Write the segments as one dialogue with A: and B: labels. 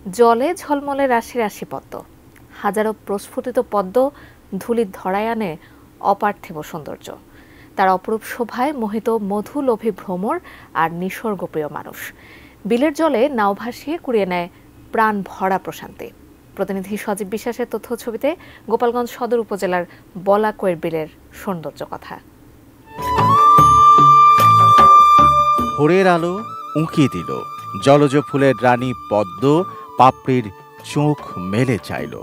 A: জলে ঝলমলে রাশি রাশি পদ্ম, হাজারো প্রস্ফুটিত পদ্ম ধূলির ধরায় আনে অপার্থিব সৌন্দর্য। তার অপরূপ শোভায় মোহিত মধুলোভী ভ্রমর আর নিসর্গপ্রিয় মানুষ। বিলের জলে নাও ভাসিয়ে কুড়িয়ে নেয় প্রাণ ভরা প্রশান্তি। প্রতিনিধি সজীব বিশ্বাসের তথ্য ছবিতে গোপালগঞ্জ সদর উপজেলার বলাকৈর বিলের সৌন্দর্য কথা।
B: ভোরের আলো উঁকি দিল, জলজ ফুলের রানী পদ্ম পাপড়ির চোখ মেলে চাইল।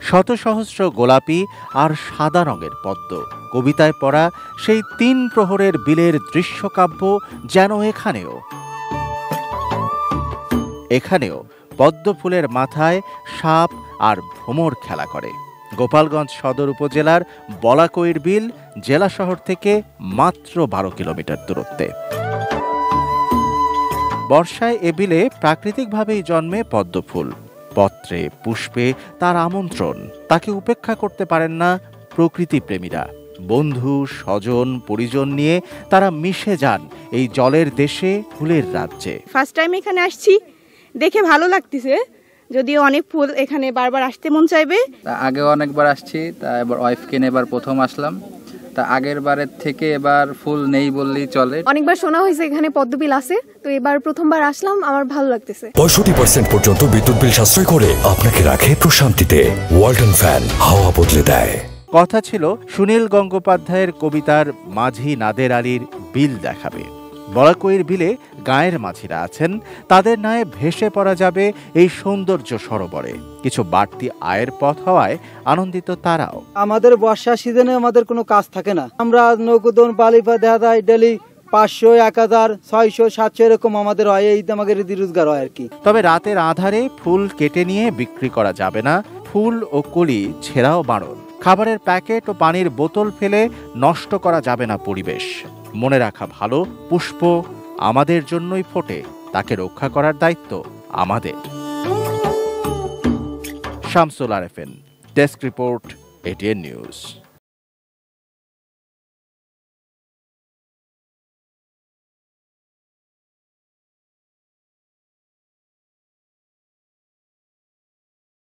B: শত সহস্র গোলাপি আর সাদা রঙের পদ্ম, কবিতায় পড়া সেই ৩ প্রহরের বিলের দৃশ্যকাব্য যেন এখানেও পদ্ম ফুলের মাথায় সাপ আর ভ্রমর খেলা করে। গোপালগঞ্জ সদর উপজেলার বলাকৈর বিল জেলা শহর থেকে মাত্র ১২ কিলোমিটার দূরত্বে। বর্ষায় এ বিলে প্রাকৃতিকভাবেই জন্মে পদ্মফুল। পত্রে পুষ্পে তার আমন্ত্রণ, তাকে উপেক্ষা করতে পারেন না প্রকৃতিপ্রেমীরা। বন্ধু স্বজন পরিজন নিয়ে তারা মিশে যান এই জলের দেশে, ফুলের রাজ্যে।
C: ফার্স্ট টাইম এখানে আসছি, দেখে ভালো লাগতেছে। যদিও অনেক ফুল, এখানে বারবার আসতে মন চাইবে।
D: আগে অনেকবার আসছি, তা এবার ওয়াইফকে নিয়ে এবার প্রথম আসলাম। তা আগের বারের থেকে এবার ফুল নেই বললেই চলে।
E: অনেকবার শোনা হয়েছে এখানে পদ্মবিল আছে, তো এবার প্রথমবার আসলাম, আমার ভালো লাগতেছে।
F: 65% পর্যন্ত বিদ্যুৎ বিল সাশ্রয় করে আপনাকে রাখে প্রশান্তিতে। ওয়ালটন ফ্যান হাওয়া বদলে দেয়।
B: কথা ছিল সুনীল গঙ্গোপাধ্যায়ের কবিতার মাঝি নাদের আলীর বিল দেখাবে। বলাকৈর বিলে গাঁয়ের মাঝিরা আছেন, তাদের ন্যায় ভেসে পড়া যাবে এই সৌন্দর্য সরোবরে। কিছু বাড়তি আয়ের পথ হওয়ায় আনন্দিত তারাও।
G: আমাদের বর্ষা সিজনে আমাদের কোনো কাজ থাকে না, আমরা নৌকোদন বালিপা দেখা যায় ডেলি 500, 1000, 600, 700 এরকম আমাদের হয়। এই আমাদের রোজগার হয় আর কি।
B: তবে রাতের আধারে ফুল কেটে নিয়ে বিক্রি করা যাবে না, ফুল ও কলি ছেঁড়াও বারণ। খাবারের প্যাকেট ও পানির বোতল ফেলে নষ্ট করা যাবে না পরিবেশ। মনে রাখা ভালো, পুষ্প আমাদের জন্যই ফোটে, তাকে রক্ষা করার দায়িত্ব আমাদের। Shamsul Arefin, desk report, ATN news.